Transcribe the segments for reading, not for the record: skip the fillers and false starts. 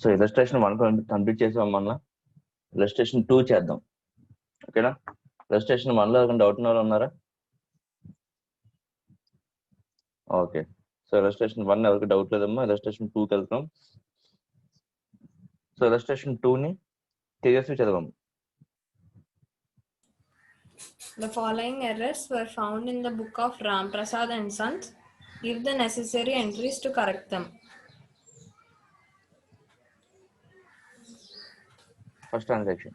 So illustration 1 complete చేసాం, మళ్ళీ illustration 2 చేద్దాం. ఓకేనా? ఇలస్ట్రేషన్ 1 లో డౌట్ ఉన్న వాళ్ళు ఉన్నారా? ఓకే. సో ఇలస్ట్రేషన్ 1 ఎవరికి డౌట్ లేదమ్మా. ఇలస్ట్రేషన్ 2కి వెళ్తాం. సో ఇలస్ట్రేషన్ 2ని Tejaswi చదవము. The following errors were found in the book of Ram Prasad and Sons. Give the necessary entries to correct them. First transaction.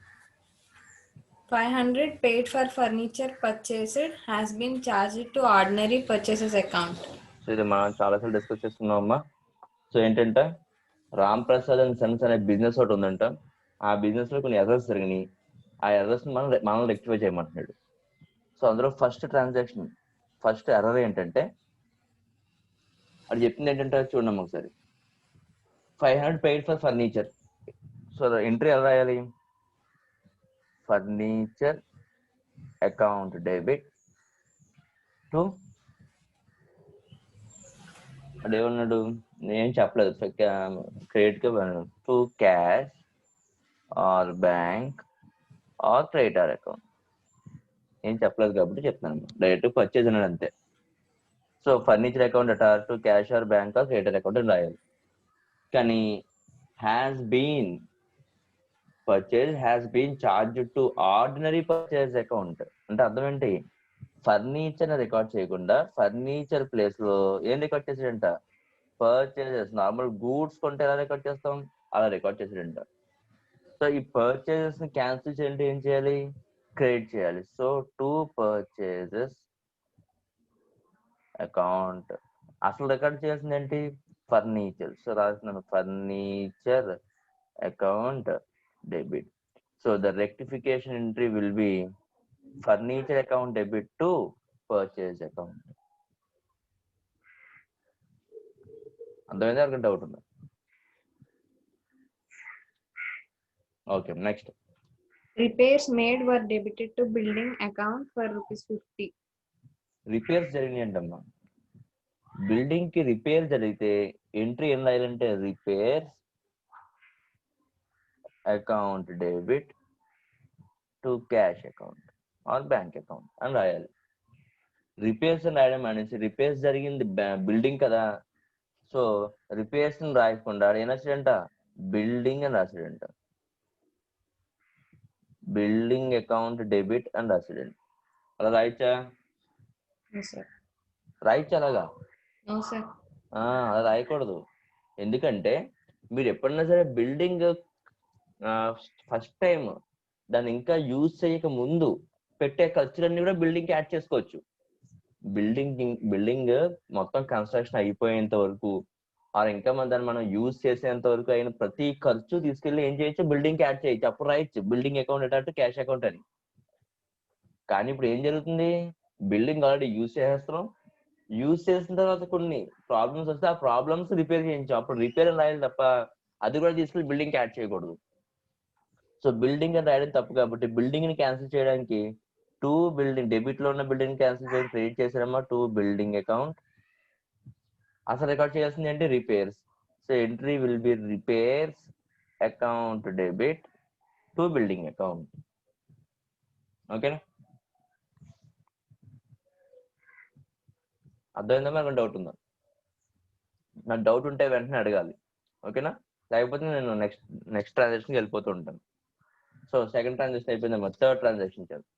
500 paid for furniture purchased has been charged to ordinary purchases account. So ఇది మనం చాలాసార్లు discuss చేస్తున్నాం అమ్మా. So ఏంటంటే Ram Prasad and Sons అనే business ఒకటి ఉందంట. ఆ బిజినెస్ లో కొన్ని ఎర్రర్స్ జరిగినాయి. ఆ ఎర్రర్స్ మనం రెక్టిఫై చేయమంటున్నాడు. సో అందులో ఫస్ట్ ఎర్రర్ ఏంటంటే అది చెప్పింది ఏంటంటే చూడండి ఒకసారి. 500 paid for furniture. So entry ఎలా రాయాలి? ఫర్నిచర్ అకౌంట్ డెబిట్ టు, అదేమన్నాడు నేను చెప్పలేదు, credit to cash or bank or creditor account. ఏం చెప్పలేదు కాబట్టి చెప్తాను, డైరెక్ట్ పర్చేజ్ అన్నాడు అంతే. సో ఫర్నిచర్ అకౌంట్ అట to cash or bank or creditor account అని రాయాలి. కానీ has been charged to ordinary purchase account అంటే అర్థం ఏంటి? ఫర్నిచర్ రికార్డ్ చేయకుండా ఫర్నిచర్ ప్లేస్ లో ఏం రికార్డ్ చేసాడంట? పర్చేజెస్. నార్మల్ గూడ్స్ కొంటే ఎలా రికార్డ్ చేస్తాం అలా రికార్డ్ చేసాడంట. సో ఈ పర్చేజెస్ ని క్యాన్సిల్ చేయాలంటే ఏం చేయాలి? క్రెడిట్ చేయాలి. సో టు పర్చేజెస్ అకౌంట్ అసలు రికార్డ్ చేయాల్సింది ఏంటి? ఫర్నిచర్. సో రాస్తున్నాను furniture account debit. So the rectification entry will B furniture account debit to purchase account. అర్థమైందా? అక్కడ డౌట్ ఉందా? Okay, next. Repairs made were debited to building account for ₹50. Repairs జరిగినాయి అంటమ్మా. Building కి repair జరిగితే entry ఏం రాయాలంటే repairs account debit to cash account or bank account అని రాయాలి. రిపేర్స్ అని రాయడం అనేసి రిపేర్స్ జరిగింది బిల్డింగ్ కదా, సో రిపేర్స్ రాయకుండా ఏం రాసాడంట? బిల్డింగ్ అని రాసాడంట. బిల్డింగ్ అకౌంట్ డెబిట్ అని రాసాడంట. అలా రాయచ్చా? రాయచ్చా అలాగా? అలా రాయకూడదు. ఎందుకంటే మీరు ఎప్పుడైనా సరే బిల్డింగ్ ఫస్ట్ టైం దాన్ని ఇంకా యూజ్ చేయక ముందు పెట్టే ఖర్చులన్నీ కూడా బిల్డింగ్ కి యాడ్ చేసుకోవచ్చు. బిల్డింగ్ మొత్తం కన్స్ట్రక్షన్ అయిపోయేంత వరకు ఆర్ ఇంకా దాన్ని మనం యూజ్ చేసేంత వరకు అయిన ప్రతి ఖర్చు తీసుకెళ్లి ఏం చేయొచ్చు? బిల్డింగ్ కి యాడ్ చేయొచ్చు. అప్పుడు రాయొచ్చు బిల్డింగ్ అకౌంట్ అటు క్యాష్ అకౌంట్ అని. కానీ ఇప్పుడు ఏం జరుగుతుంది? బిల్డింగ్ ఆల్రెడీ యూజ్ చేసేస్తున్నాం. యూజ్ చేసిన తర్వాత కొన్ని ప్రాబ్లమ్స్ వస్తే ఆ ప్రాబ్లమ్స్ రిపేర్ చేయించాం. అప్పుడు రిపేర్ అని రాయాలి తప్ప అది కూడా తీసుకెళ్లి బిల్డింగ్ కి యాడ్ చేయకూడదు. సో బిల్డింగ్ అని రాయడం తప్పు కాబట్టి బిల్డింగ్ ని క్యాన్సిల్ చేయడానికి టు బిల్డింగ్ డెబిట్ లో ఉన్న బిల్డింగ్ క్యాన్సిల్ చేయడం క్రెడిట్ చేసారమ్మా టు బిల్డింగ్ అకౌంట్. అసలు రికార్డ్ చేయాల్సింది ఏంటి? Repairs. So entry will B repairs account debit to building account. ఓకేనా? అర్థమైందా? మనకు డౌట్ ఉందా? నాకు డౌట్ ఉంటే వెంటనే అడగాలి, ఓకేనా? లేకపోతే నేను నెక్స్ట్ ట్రాన్సాక్షన్కి వెళ్ళిపోతూ ఉంటాను. సో సెకండ్ ట్రాన్సాక్షన్ అయిపోయిందమ్మా. థర్డ్ ట్రాన్సాక్షన్ చేద్దాం.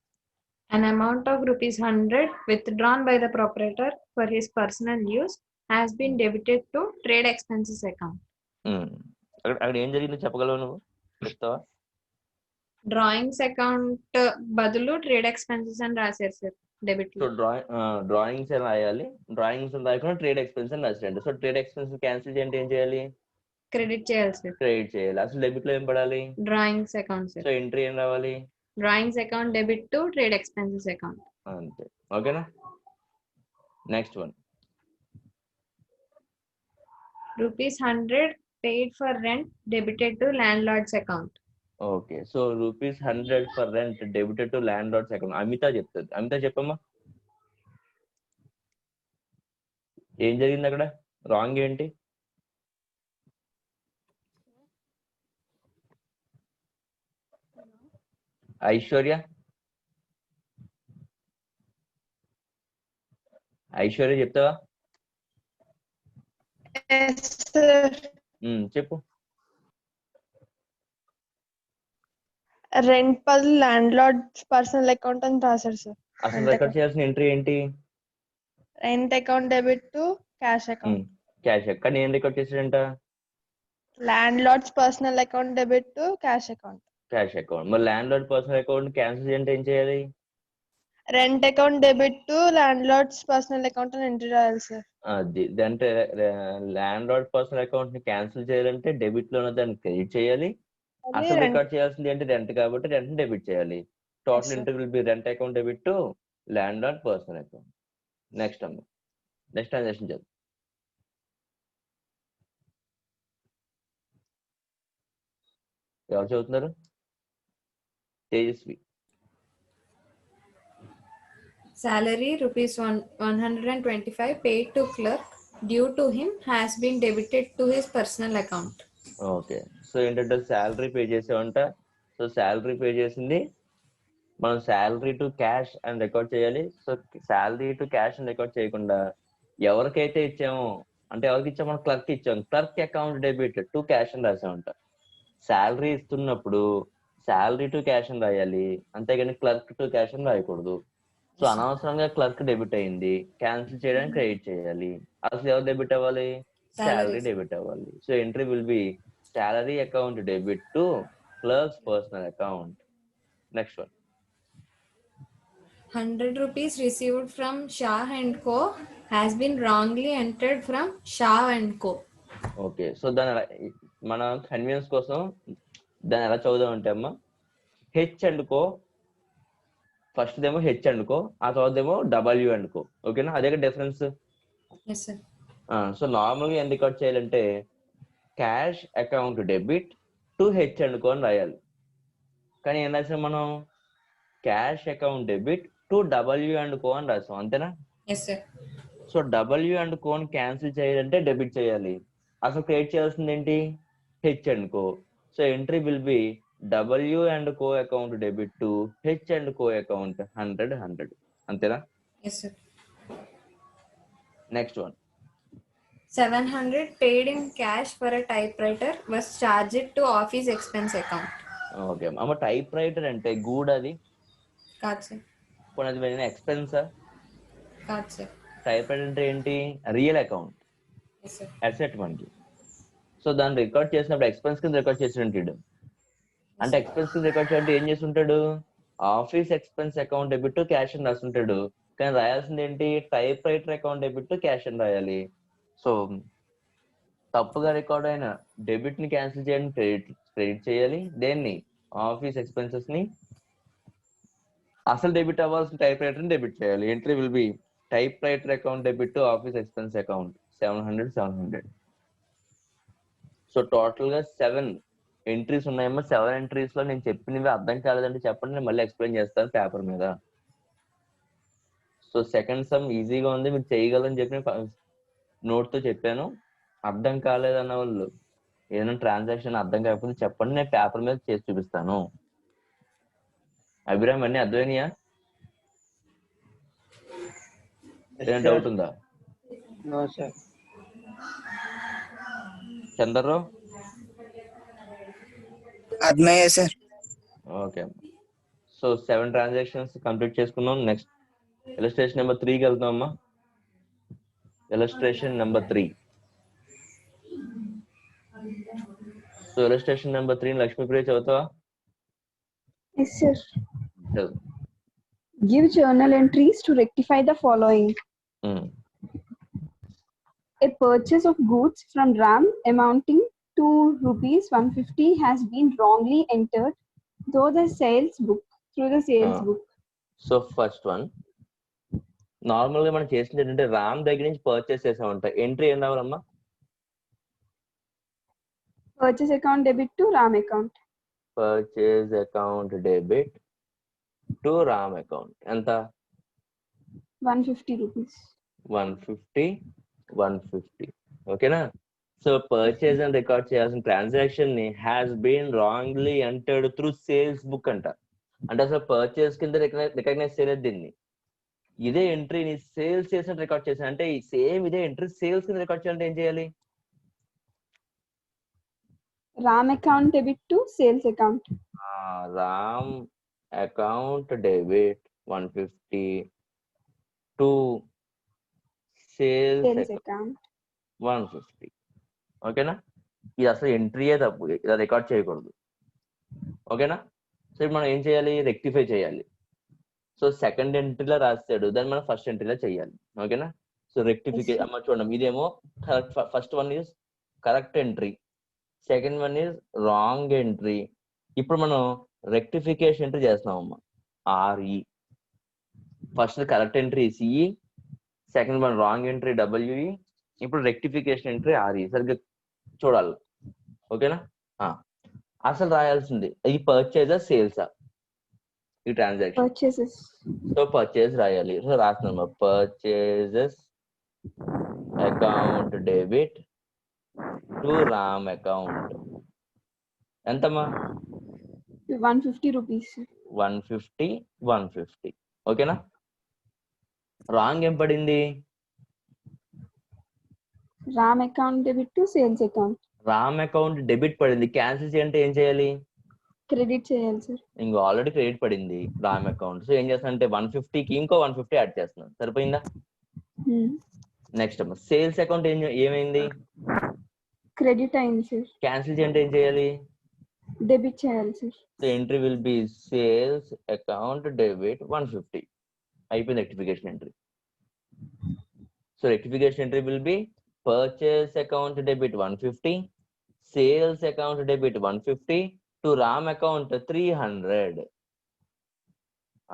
An amount of ₹100 withdrawn by the proprietor for his personal use has been debited to trade expenses account. అక్కడ ఏం జరిగిందో చెప్పగలవు? నువ్వు చెప్తావా? డ్రాయింగ్స్ అకౌంట్ బదులు ట్రేడ్ ఎక్స్పెన్సెస్ అని రాశారు సార్ డెబిట్. సో డ్రాయింగ్స్ అని రాయాలి. డ్రాయింగ్స్ రాయకుండా ట్రేడ్ ఎక్స్పెన్స్ అని రాసేయండి. సో ట్రేడ్ ఎక్స్పెన్స్ క్యాన్సిల్ చేయండి ఏం చేయాలి? క్రెడిట్ చేయాలి సార్. క్రెడిట్ చేయాలి. అసలు డెబిట్ లో ఏం పడాలి? Drawings account sir. So entry ఏం రావాలి? Drawings account debit to trade expenses account. అంతే. ఓకేనా? Next one. ₹100 paid for rent debited to landlord's account. Okay. So ₹100 for rent debited to landlord's account. Amita చెప్తుంది. అమిత చెప్పమ్మా, ఏం జరిగింది అక్కడ? రాంగ్ ఏంటి? ఐశ్వర్య చెప్తావా? Yes, sir. చెప్పు. Rent per landlord's personal account అని రాశారు సార్. అసలు రికార్డ్ చేయాల్సిన ఎంట్రీ ఏంటి? Rent account debit to cash account. Cash. కానీ ఏం రికార్డ్ చేసాడంట? Landlord's personal account debit to cash account. Cash account. మరి landlord personal account cancel చేయాలంటే ఏం చేయాలి? Rent account debit to landlord's personal account అని ఎంట్రీ రాయాలి సార్. అది అంటే ల్యాండ్ లార్డ్ పర్సనల్ అకౌంట్ ని క్యాన్సిల్ చేయాలంటే డెబిట్ లో దాన్ని క్రెడిట్ చేయాలి. అసలు రికార్డ్ చేయాల్సింది ఏంటి? రెంట్ కాబట్టి రెంట్ డెబిట్ చేయాలి. Total entry will B rent account debit to land lord personal account. Next transaction చేద్దాం. ఎవరు చదువుతున్నారు? Tejaswi. Salary rupees 125 paid to clerk due to him has been debited to his personal account. Okay. So ఏంటంటే salary pay చేసామంట. So salary pay చేసింది మనం salary to cash అని record చేయాలి. So salary to cash అని రికార్డ్ చేయకుండా ఎవరికైతే ఇచ్చామో, అంటే ఎవరికి ఇచ్చామో మనం క్లర్క్ ఇచ్చాము, clerk account debit to cash అని రాసామంట. శాలరీ ఇస్తున్నప్పుడు శాలరీ టు క్యాష్ అని రాయాలి, అంతేగాని క్లర్క్ టు క్యాష్ అని రాయకూడదు. సో అనవసరంగా క్లర్క్ డెబిట్ అయింది, క్యాన్సిల్ చేయడానికి క్రెడిట్ చేయాలి. అసలు ఎవరు డెబిట్ అవ్వాలి? శాలరీ డెబిట్ అవ్వాలి. So entry will B salary account debit to clerk's personal account. Next one. 100 rupees received from Shah and Co has been wrongly entered from Shah and Co. Okay, so దాని మన convenience కోసం దాన్ని ఎలా చదువుదాం అంటే అమ్మా, H and Co, first దేమో H and Co, ఆ తర్వాత ఏమో డబ్ల్యూ అండ్ కో. ఓకేనా? అదే difference. Yes sir. So normal గా ఎంత రికార్డ్ చేయాలంటే cash account debit to H and Co అని రాయాలి. కానీ ఏం రాసాం మనం? Cash account debit to W and Co అని రాసాం. అంతేనా? Yes sir. So W and కోని క్యాన్సిల్ చేయాలంటే డెబిట్ చేయాలి. అసలు క్రియేట్ చేయాల్సింది ఏంటి? H and Co. So entry will B W and co account debit to H and co account 100. అంతేనా? Yes sir. Next one. 700 paid in cash for a typewriter was charged to office expense account. Okay అమ్మ, type writer అంటే గూడ్ అది కాదు sir. పోనీ అది వెళ్ళిన ఎక్స్పెన్సా? కాదు sir. Type writer అంటే ఏంటి? Real account, Yes sir. Asset మనకి. సో దాన్ని రికార్డ్ చేసినప్పుడు ఎక్స్పెన్స్ కింద రికార్డ్ చేసి ఉంటాడు. అంటే ఎక్స్పెన్స్ కింద రికార్డ్ చేయాలంటే ఏం చేసి ఉంటాడు? Office expense account debit to cash అని రాస్తుంటాడు. కానీ రాయాల్సింది ఏంటి? Type writer account debit to cash అని రాయాలి. సో తప్పుగా రికార్డ్ అయిన డెబిట్ ని క్యాన్సిల్ చేయడానికి క్రెడిట్ చేయాలి. దేన్ని? ఆఫీస్ ఎక్స్పెన్సెస్ ని. అసలు డెబిట్ అవ్వాల్సిన టైప్ రైటర్ ని డెబిట్ చేయాలి. Entry will B type writer account debit to office expense account 700. So total గా 7 ఎంట్రీస్ ఉన్నాయమ్మా. 7 ఎంట్రీస్ లో నేను చెప్పినవి అర్థం కాలేదంటే చెప్పండి, నేను మళ్ళీ ఎక్స్ప్లెయిన్ చేస్తాను పేపర్ మీద. సో సెకండ్ సమ్ ఈజీగా ఉంది, మీరు చేయగలని చెప్పి నోట్ తో చెప్పాను. అర్థం కాలేదన్న వాళ్ళు ఏదైనా ట్రాన్సాక్షన్ అర్థం కాకపోతే చెప్పండి, నేను పేపర్ మీద చేసి చూపిస్తాను. అభిరామ్ అన్ని అర్థమైనయా? ఏదైనా డౌట్ ఉందా? చంద్రరావు? అర్థమయ్యా sir. Okay, so 7 transactions complete చేసుకున్నాం. నెక్స్ట్ ఇలస్ట్రేషన్ నెంబర్ 3కి వెళ్తాం అమ్మా. illustration number 3. So illustration number 3 Lakshmi Priya చదువుతావా? Yes, sir. చదువు. Give journal entries to rectify the following. A purchase of goods from Ram amounting to rupees 150 has been wrongly entered through the sales book. So first one, normal గా మనం చేసింది ఏంటంటే రామ్ దగ్గర నుంచి purchase చేసామంట. Entry ఏం రావాలమ్మా? Purchase account debit to Ram account. Purchase account debit to Ram account. ఎంత? 150 rupees. 150. ఓకేనా? సో పర్చేస్ అని రికార్డ్ చేయాల్సిన ట్రాన్సాక్షన్ ని has been wrongly entered through sales book అంట. అంటే అసలు పర్చేస్ కింద రికగ్నైజ్ చేయలేదు దీన్ని. ఇదే ఎంట్రీని సేల్స్ చేసిన రికార్డ్ చేసిన అంటే ఈ సేమ్ ఇదే ఎంట్రీ సేల్స్ కింద రికార్డ్ చేయాలంటే ఏం చేయాలి? RAM account debit to sales account. Ram account debit 150 to sales Sales account. 150. ఓకేనా? ఇది అసలు ఎంట్రీయే తప్పు, ఇలా రికార్డ్ చేయకూడదు. ఓకేనా? సో ఇప్పుడు మనం ఏం చేయాలి? రెక్టిఫై చేయాలి. సో సెకండ్ ఎంట్రీలో రాస్తాడు, దాన్ని మనం ఫస్ట్ ఎంట్రీలో చేయాలి. ఓకేనా? సో రెక్టిఫికేషన్ అమ్మ చూడండి, ఇదేమో correct. First one is correct entry, second one is wrong entry. ఇప్పుడు మనం రెక్టిఫికేషన్ ఎంట్రీ చేస్తున్నాం అమ్మ, RE. First correct entry CE, second one wrong entry WE, ఇప్పుడు రెక్టిఫికేషన్ ఎంట్రీ ఆర్ఈ. సరిగ్గా చూడాలి. ఓకేనా? అసలు రాయాల్సింది ఈ పర్చేజా సేల్సా ఈ ట్రాన్సాక్షన్. Purchases. సో పర్చేజ్ రాయాలి. సో రాస్తున్నాం, purchases account debit to Ram account. ఎంతమ్మా? 150 rupees. 150. ఓకేనా? రాంగ్ ఏం పడింది? RAM account debit to sales account. Ram account debit పడింది. క్యాన్సిల్ చేయాలంటే ఏం చేయాలి? Credit చేయాలి సార్. ఇంకో ఆల్రెడీ క్రెడిట్ పడింది రామ్ అకౌంట్. సో ఏం చేస్తాను అంటే 150కి ఇంకో 150 యాడ్ చేస్తున్నాను. సరిపోయిందా? నెక్స్ట్ అమ్మ సేల్స్ అకౌంట్ ఏమైంది? క్రెడిట్ అయింది సార్. క్యాన్సిల్ చేయాలంటే ఏం చేయాలి? డెబిట్ చేయాలి sir. So entry will B sales account debit 150. అయిపోయింది rectification entry. So rectification entry will be purchase account debit 150, sales account debit 150 to Ram account 300.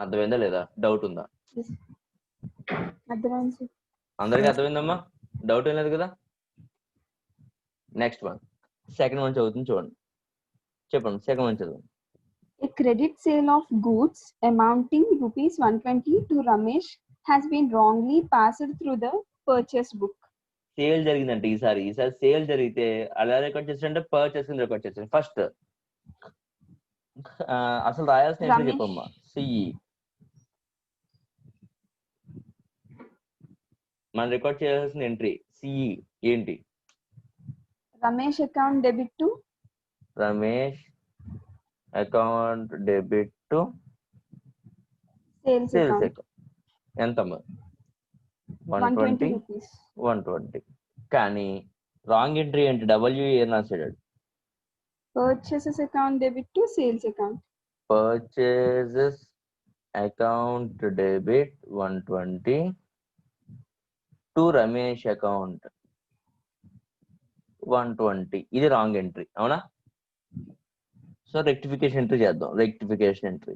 అర్థమైందా లేదా? డౌట్ ఉందా? అర్థమైంది సార్. అందరికీ అర్థమైందమ్మా? డౌట్ ఏం లేదు కదా? నెక్స్ట్ వన్, సెకండ్ వన్ చదువుతుంది చూడండి. చెప్పండి, సెకండ్ వన్ చదవండి. A credit sale of goods amounting rupees 120 to Ramesh has been wrongly passed through the purchase book. Sale జరిగిందంటే ఈసారి సేల్ జరిగితే అలా రికార్డ్ చేస్తుంటే పర్చేస్ రికార్డ్ చేస్తాను. ఫస్ట్ అసలు రాయాల్సిన ఎంట్రీ చెప్పమ్మా. సిఈ మనం రికార్డ్ చేయాల్సిన ఎంట్రీ సిఈ ఏంటి? Ramesh account debit to Ramesh account debit to sales sales account. Account. ఎంతమ్మా? 120 rupees. 120. కానీ రాంగ్ ఎంట్రీ ఏంటి? డబ్ల్యూ ఏం రాసాడు? Purchases account debit to sales account. Purchases account debit 120 to Ramesh account 120. ఇది wrong entry, అవునా? So rectification entry చేద్దాం. Rectification entry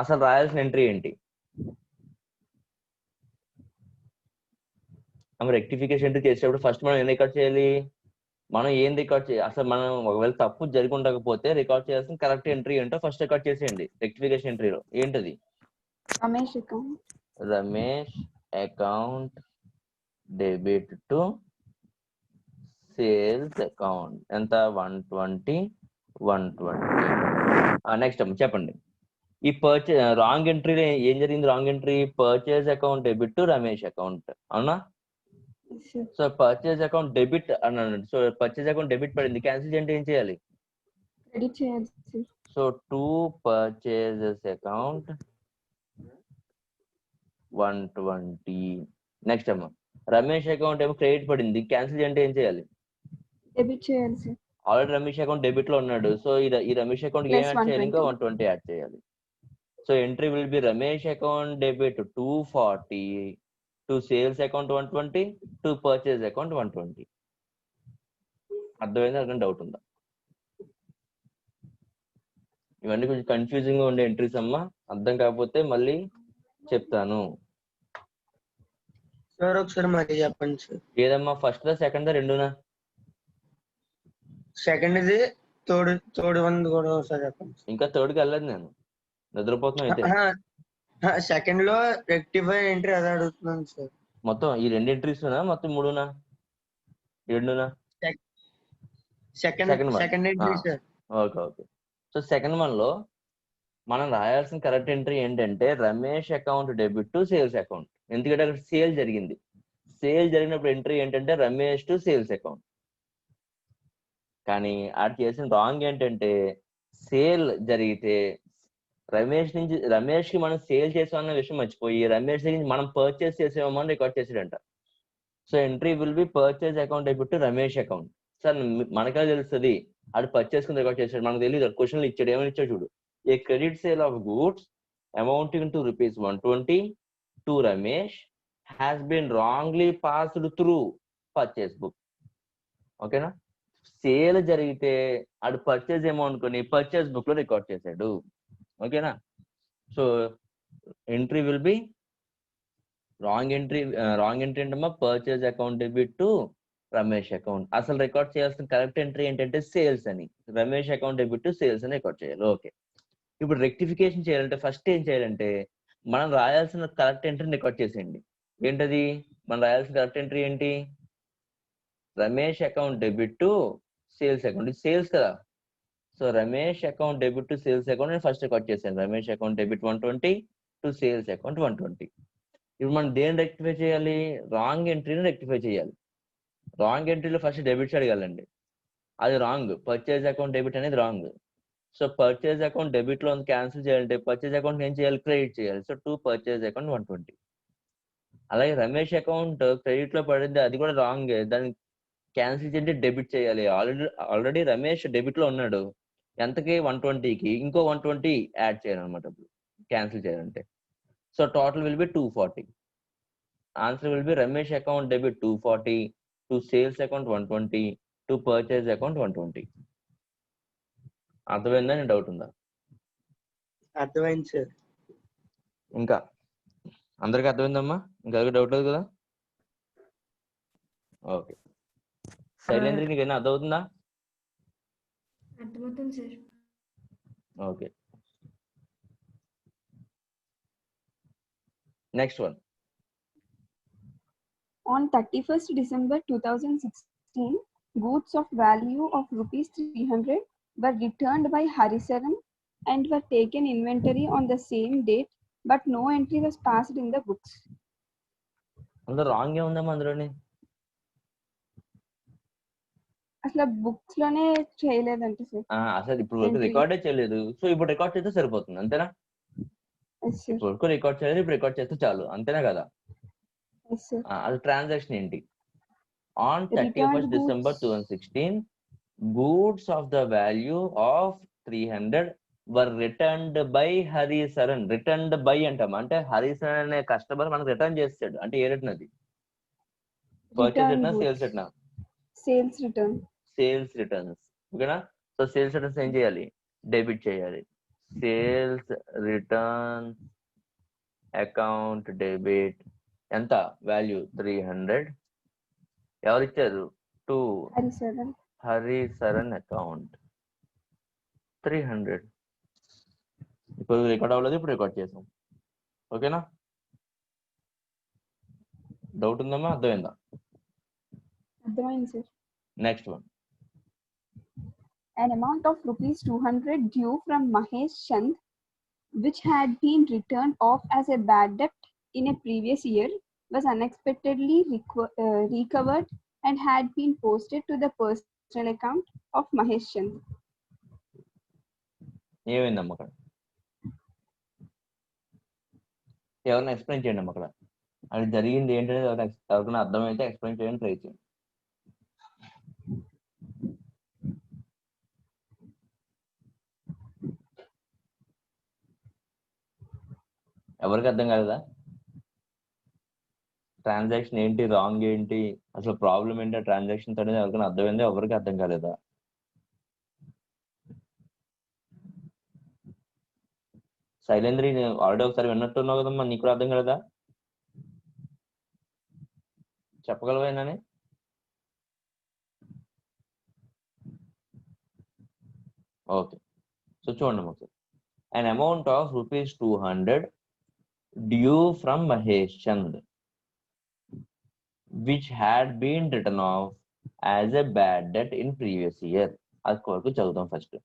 అసలు రాయాల్సిన entry ఏంటి? Rectification entry చేసేటప్పుడు ఫస్ట్ మనం ఏం రికార్డ్ చేయాలి? మనం ఏం రికార్డ్ చేయాలి? అసలు మనం ఒకవేళ తప్పు జరిగి ఉండకపోతే రికార్డ్ చేయాల్సిన కరెక్ట్ ఎంట్రీ ఏంటో ఫస్ట్ రికార్డ్ చేసేయండి. రెక్టిఫికేషన్ ఎంట్రీలో ఏంటది? Ramesh account. Ramesh account debit to sales account. ఎంత? 120. నెక్స్ట్ చెప్పండి, ఈ రాంగ్ ఎంట్రీలో ఏం జరిగింది? Wrong entry purchase account debit to Ramesh account, అవునా? Yes, sir. So purchase account debit అన్నాడు. సో పర్చేజ్ అకౌంట్ డెబిట్ పడింది, క్యాన్సిల్ చేయండి ఏం చేయాలి? Credit చేయాలి sir. So to purchases account 120. Next అమ్మ రమేష్ అకౌంట్ ఏమో క్రెడిట్ పడింది, క్యాన్సిల్ చేయండి ఏం చేయాలి? Debit చేయాలి sir. Already Ramesh account debit లో ఉన్నాడు. సో ఈ రమేష్ అకౌంట్ ఏం Plus యాడ్ చేయాలి? ఇంకా 120. 120 యాడ్ చేయాలి. So entry will B Ramesh account debit 240 to sales account 120 to purchase account 120. అర్థమైందా? అర్థం డౌట్ ఉందా? ఇవన్నీ కొంచెం కన్ఫ్యూజింగ్ గా ఉండే ఎంట్రీస్ అమ్మా. అర్థం కాకపోతే మళ్ళీ చెప్తాను. సార్ ఒకసారి మరి చెప్పండి సార్. ఏదమ్మా? ఫస్ట్ దా సెకండ్ దా రెండునా? సెకండ్ ఇది తోడు వన్ కూడా ఒకసారి చెప్పండి. ఇంకా థర్డ్ కి వెళ్ళలేదు నేను, నిద్రపోతున్నా అయితే. సెకండ్ లో రెక్టిఫై ఎంట్రీ అదే అడుగుతున్నాను సార్. మొత్తం ఈ రెండు ఎంట్రీస్ మొత్తం మూడునా రెండునా? Second entry sir. Okay. So second one లో మనం రాయాల్సిన కరెక్ట్ ఎంట్రీ ఏంటంటే Ramesh account debit to sales account. ఎందుకంటే అక్కడ సేల్ జరిగింది. సేల్ జరిగినప్పుడు ఎంట్రీ ఏంటంటే రమేష్ టు సేల్స్ అకౌంట్. కానీ ఆడు చేసిన రాంగ్ ఏంటంటే సేల్ జరిగితే రమేష్ కి మనం సేల్ చేసామన్న విషయం మర్చిపోయి రమేష్ దగ్గర మనం పర్చేస్ చేసామో అని రికార్డ్ చేసాడంట. So entry will be purchase account debit to Ramesh account. Sir మనకే తెలుస్తుంది ఆడు పర్చేస్ కింద రికార్డ్ చేశాడు, మనకు తెలియదు. క్వశ్చన్లు ఇచ్చాడు, ఏమని ఇచ్చాడు చూడు. A credit sale of goods amounting to ₹120 to Ramesh has been wrongly passed through purchase book. ఓకేనా? సేల్ జరిగితే ఆడు పర్చేస్ అమౌంట్ కొని పర్చేస్ బుక్ లో రికార్డ్ చేశాడు. ఓకేనా? So entry will be wrong entry ఏంటమ్మా purchase account debit to Ramesh account. అసలు record చేయాల్సిన కరెక్ట్ ఎంట్రీ ఏంటంటే సేల్స్ అని, Ramesh account debit to sales అని రికార్డ్ చేయాలి. ఓకే, ఇప్పుడు రెక్టిఫికేషన్ చేయాలంటే ఫస్ట్ ఏం చేయాలంటే మనం రాయాల్సిన కరెక్ట్ ఎంట్రీని రికార్డ్ చేసేయండి. ఏంటది మనం రాయాల్సిన కరెక్ట్ ఎంట్రీ ఏంటి? Ramesh account debit to sales account. ఇది సేల్స్ కదా. So Ramesh account debit to sales account నేను ఫస్ట్ రికార్డ్ చేశాను. Ramesh account debit 120 to sales account 120. ఇప్పుడు మనం దేన్ని రెక్టిఫై చేయాలి? రాంగ్ ఎంట్రీని రెక్టిఫై చేయాలి. రాంగ్ ఎంట్రీలో ఫస్ట్ డెబిట్స్ అడగాలండి, అది రాంగ్. పర్చేజ్ అకౌంట్ డెబిట్ అనేది wrong. So purchase account debit లో క్యాన్సిల్ చేయాలంటే పర్చేజ్ అకౌంట్ ఏం చేయాలి? క్రెడిట్ చేయాలి. So to purchase account 120. అలాగే రమేష్ అకౌంట్ క్రెడిట్ లో పడింది, అది కూడా రాంగ్. దాన్ని క్యాన్సిల్ చేయండి, డెబిట్ చేయాలి. ఆల్రెడీ రమేష్ డెబిట్ లో ఉన్నాడు. ఎంతకి? 120కి ఇంకో 120 యాడ్ చేయాలన్నమాట క్యాన్సిల్ చేయాలంటే. So total will be 240. Answer will be Ramesh account debit 240 to sales account 120 to purchase account 120. అర్థమైందా? నేను డౌట్ ఉందా? అర్థమైంది సార్. ఇంకా అందరికి అర్థమైందమ్మా? ఇంకా డౌట్ లేదు కదా? ఓకే, శైలేంద్ర నీకైనా అర్థమవుతుందా? అర్థమవుతుంది sir. Okay, next one. On 31st December 2016, goods of value of ₹300 were returned by Harisaran and were taken inventory on the same date, but no entry was passed in the books. అందులో wrong ఏముందమ్మా? అందులోని అసలు books లోనే చేయలేదంట sir. అసలు ఇప్పుడు వరకు రికార్డే చేయలేదు. So ఇప్పుడు రికార్డ్ చేస్తే సరిపోతుంది, అంతేనా? ఇప్పుడు వరకు రికార్డ్ చేయలేదు, ఇప్పుడు రికార్డ్ చేస్తే చాలు, అంతేనా కదా? అది ట్రాన్సాక్షన్ ఏంటి? On 31st December 2016, goods of the value of 300 were returned by Harisaran. Returned by అంటాం అంటే హరిసరన్ అనే కస్టమర్ మనకు రిటర్న్ చేస్తాడు. అంటే ఏ రిటర్న్ అది? Purchase return, sales return? Sales return. Sales returns. ఓకేనా? సో సేల్స్ రిటర్న్స్ ఏం చేయాలి? డెబిట్ చేయాలి. సేల్స్ రిటర్న్ అకౌంట్ డెబిట్ ఎంత? వాల్యూ 300. ఎవరిచ్చారు? To Harisaran account 300. ఇప్పుడు రికార్డ్ అవ్వలేదు, ఇప్పుడు రికార్డ్ చేసాం. ఓకేనా? డౌట్ ఉందమ్మా? అర్థమైందా? అర్థమైంది sir. Next one. An amount of ₹200 due from Mahesh Chand, which had been returned off as a bad debt in a previous year, was unexpectedly recovered and had been posted to the personal account of Mahesh Chand. ఏమైందమ్మా అక్కడ? ఎవరైనా explain చేయండి అమ్మ. అక్కడ అది జరిగింది ఏంటనేది ఎవరికైనా అర్థమైతే ఎక్స్ప్లెయిన్ చేయడానికి ట్రై చేయండి. ఎవరికి అర్థం కాలేదా? ట్రాన్సాక్షన్ ఏంటి, రాంగ్ ఏంటి, అసలు ప్రాబ్లం ఏంటి ట్రాన్సాక్షన్ అనేది ఎవరికైనా అర్థమైంది? ఎవరికి అర్థం కాలేదా? శైలేంద్రి ఆల్రెడీ ఒకసారి విన్నట్టున్నావు కదమ్మా, నీకు కూడా అర్థం కాలేదా? చెప్పగలవేనాని? ఓకే, సో చూడండి ఒకసారి. An amount of ₹200 due from Mahesh Chand, which had been written off as a bad debt in previous year. అది వరకు చదువుతాం ఫస్ట్.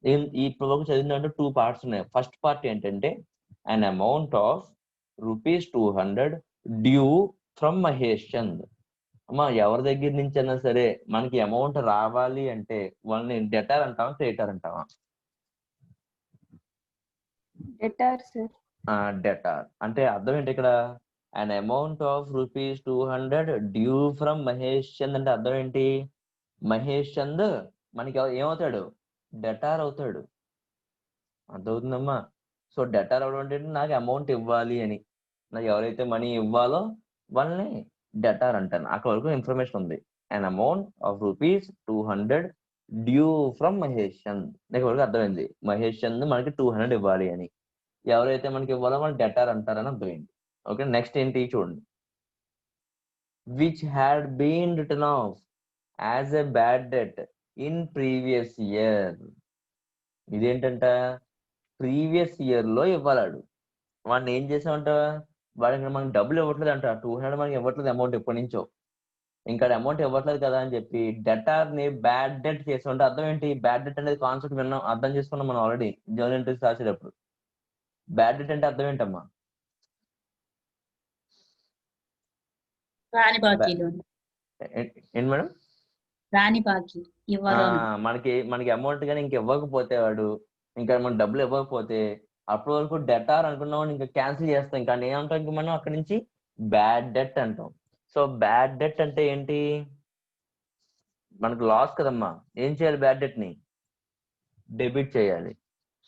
ఈ ఇప్పుడు చదివిన దాంట్లో 2 పార్ట్స్ ఉన్నాయి. ఫస్ట్ పార్ట్ ఏంటంటే an amount of rupees 200 due from Mahesh Chand. అమ్మా ఎవరి దగ్గర నుంచి అయినా సరే మనకి అమౌంట్ రావాలి అంటే వాళ్ళని డెటార్ అంటావా క్రెడిటర్ అంటావా? Debtor, sir. డెటార్ అంటే అర్థం ఏంటి ఇక్కడ? an amount of rupees 200 due from Mahesh Chand అంటే అర్థం ఏంటి? మహేష్ చంద్ మనకి ఏమవుతాడు? డెటార్ అవుతాడు. అర్థమవుతుందమ్మా? సో డెటార్ అవడం అంటే నాకు అమౌంట్ ఇవ్వాలి అని, నాకు ఎవరైతే మనీ ఇవ్వాలో వాళ్ళని డెటార్ అంటాను. అక్కడ వరకు ఇన్ఫర్మేషన్ ఉంది. an amount of rupees 200 due from Mahesh Chand, నాకు వరకు అర్థమైంది. మహేష్ చంద్ మనకి 200 ఇవ్వాలి అని, ఎవరైతే మనకి ఇవ్వాలో వాళ్ళు డెటార్ అంటారని అర్థమైంది. ఓకే, నెక్స్ట్ ఏంటి చూడండి. Which had been written off as a bad debt in previous year. ఇదేంటంట? ప్రీవియస్ ఇయర్ లో ఇవ్వాలాడు. వాడిని ఏం చేసామంట? వాడికి మనకి డబ్బులు ఇవ్వట్లేదు అంట, 200 మనకి ఇవ్వట్లేదు అమౌంట్ ఎప్పటి నుంచో, ఇంకా అమౌంట్ ఇవ్వట్లేదు కదా అని చెప్పి డెటార్ ని బ్యాడ్ డెట్ చేసామంటే అర్థం ఏంటి? బ్యాడ్ డెట్ అనేది కాన్సెప్ట్ విన్నాం, అర్థం చేసుకున్నాం మనం ఆల్రెడీ జర్నల్ ఎంట్రీస్ రాసేటప్పుడు. బ్యాడ్ డెట్ అంటే అర్థం ఏంటమ్మా? రాని బాకీలు. ఏంటి మేడం? రాని బాకీ ఇవ్వరు. మనకి అమౌంట్ కానీ ఇంక ఇవ్వకపోతే వాడు, ఇంకా మన డబ్బులు ఇవ్వకపోతే అప్పటి వరకు డెటార్ అనుకున్నాం, ఇంకా క్యాన్సిల్ చేస్తాం. ఇంకా ఏమంటాం? ఇంకా మనం అక్కడి నుంచి బ్యాడ్ డెట్ అంటాం. సో బ్యాడ్ డెట్ అంటే ఏంటి? మనకు లాస్ కదమ్మా. ఏం చేయాలి? బ్యాడ్ డెట్ ని డెబిట్ చేయాలి.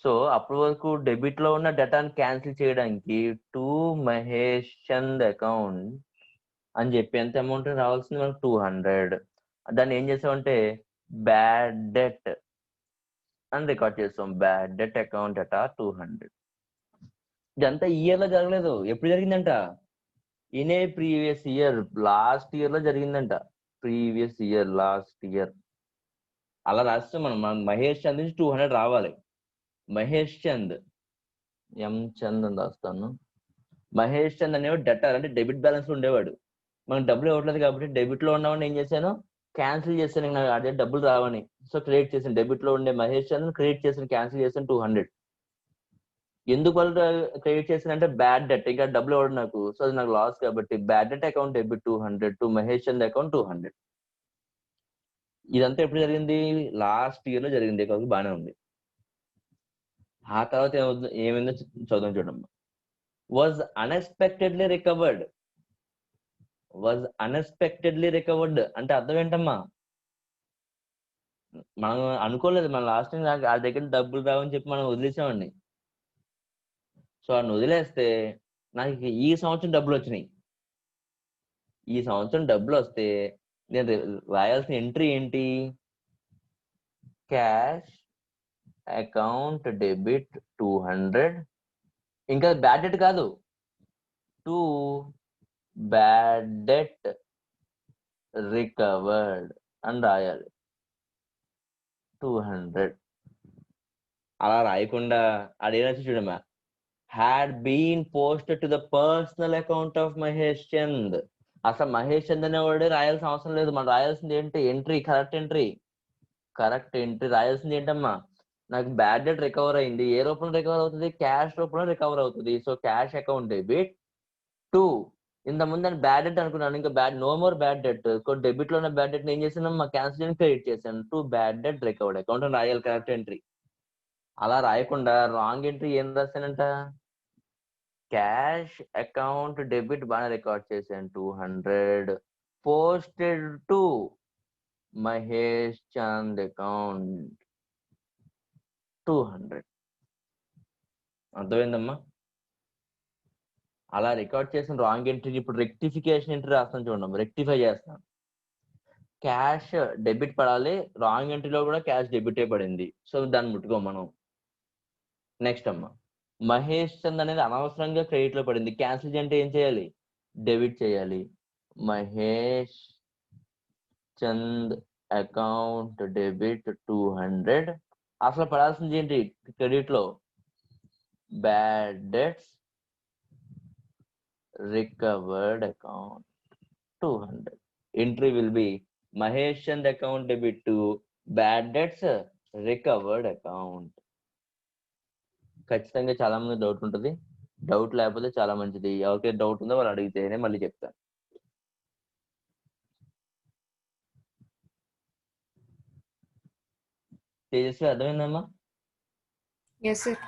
సో అప్పటి వరకు డెబిట్ లో ఉన్న డెటాని క్యాన్సిల్ చేయడానికి టు మహేష్ చంద్ అకౌంట్ అని చెప్పి ఎంత అమౌంట్ రావాల్సింది మనకు 200. దాన్ని ఏం చేసామంటే బ్యాడ్ డెట్ అని రికార్డ్ చేస్తాం. బ్యాడ్ డెట్ అకౌంట్ అట 200. ఇదంతా ఇయర్ లో జరగలేదు. ఎప్పుడు జరిగిందంట? In a previous year, last year లో జరిగిందంట. Previous year, last year. అలా రాస్తే మనం మహేష్ చంద్ నుంచి 200 రావాలి. మహేష్ చంద్, ఎం చంద్ అని రాస్తాను. మహేష్ చంద్ అనేవాడు డెటార్, అంటే డెబిట్ బ్యాలెన్స్ లో ఉండేవాడు. మనకు డబ్బులు ఇవ్వట్లేదు కాబట్టి డెబిట్ లో ఉన్నవాడిని ఏం చేశాను? క్యాన్సిల్ చేశాను. నాకు అదే డబ్బులు రావని, సో క్రెడిట్ చేశాను. డెబిట్ లో ఉండే మహేష్ చంద్ క్రెడిట్ చేశాను, క్యాన్సిల్ చేశాను 200. ఎందుకు వాళ్ళు క్రెడిట్ చేశానంటే బ్యాడ్ డెట్, ఇంకా డబ్బులు ఇవ్వడం నాకు, సో అది నాకు లాస్ కాబట్టి bad debt account debit 200 to Mahesh Chand account 200. ఇదంతా ఎప్పుడు జరిగింది? లాస్ట్ ఇయర్ లో జరిగింది కాబట్టి బాగానే ఉంది. ఆ తర్వాత ఏమైందో చదువు చూడమ్మా. Was unexpectedly recovered. Was unexpectedly recovered అంటే అర్థం ఏంటమ్మా? మనం అనుకోలేదు, మన లాస్ట్ టైం ఆ దగ్గర డబ్బులు రావని చెప్పి మనం వదిలేసామండి. సో వాడిని వదిలేస్తే నాకు ఈ సంవత్సరం డబ్బులు వచ్చినాయి. ఈ సంవత్సరం డబ్బులు వస్తే నేను రాయాల్సిన ఎంట్రీ ఏంటి? Cash account debit 200. ఇంకా బ్యాడ్ డెట్ కాదు, టు బ్యాడ్ డెట్ రికవర్డ్ అని రాయాలి 200. అలా రాయకుండా అదేనొచ్చి చూడమ్మా, had been posted to the personal account of Mahesh Chand. అసలు మహేష్ చంద్ అనేవాడే రాయాల్సిన అవసరం లేదు. మనం రాయాల్సింది ఏంటి? Entry, correct entry. Correct entry రాయాల్సింది ఏంటమ్మా? నాకు బ్యాడ్ డెట్ రికవర్ అయింది. ఏ రూపంలో రికవర్ అవుతుంది? క్యాష్ రూపంలో రికవర్ అవుతుంది. So cash account debit to, ఇంత ముందు అని బ్యాడ్ డెట్ అనుకున్నాను, ఇంకా no more bad debt. Debit లో ఉన్న బ్యాడ్ డెట్ ఏం చేసాను? మా క్యాన్సిల్ అని క్రెడిట్ చేశాను to bad debt recovered account అని రాయాలి కరెక్ట్ ఎంట్రీ. అలా రాయకుండా రాంగ్ ఎంట్రీ ఏం రాశానంట? క్యాష్ అకౌంట్ డెబిట్ బాగా రికార్డ్ చేశాను 200 posted to Mahesh Chand account 200. అర్థమైందమ్మా? అలా రికార్డ్ చేసిన రాంగ్ ఎంట్రీ ఇప్పుడు రెక్టిఫికేషన్ ఎంట్రీ రాస్తాను చూడండి, రెక్టిఫై చేస్తాను. క్యాష్ డెబిట్ పడాలి, రాంగ్ ఎంట్రీలో కూడా క్యాష్ డెబిటే పడింది, సో దాన్ని ముట్టుకో మనం. నెక్స్ట్ అమ్మా, మహేష్ చంద్ అనేది అనవసరంగా క్రెడిట్ లో పడింది, క్యాన్సిల్ చేయాలంటే ఏం చేయాలి? డెబిట్ చేయాలి. Mahesh Chand account debit 200. అసలు పడాల్సింది ఏంటి క్రెడిట్ లో? Bad debts recovered account 200. Entry will be Mahesh Chand account debit to bad debts recovered account. ఖచ్చితంగా చాలా మంది డౌట్ ఉంటుంది. డౌట్ లేకపోతే చాలా మంచిది. ఎవరికైతే డౌట్ ఉందో వాళ్ళు అడిగితేనే మళ్ళీ చెప్తాను. తేజస్వి అర్థమైందమ్మా? Yes sir.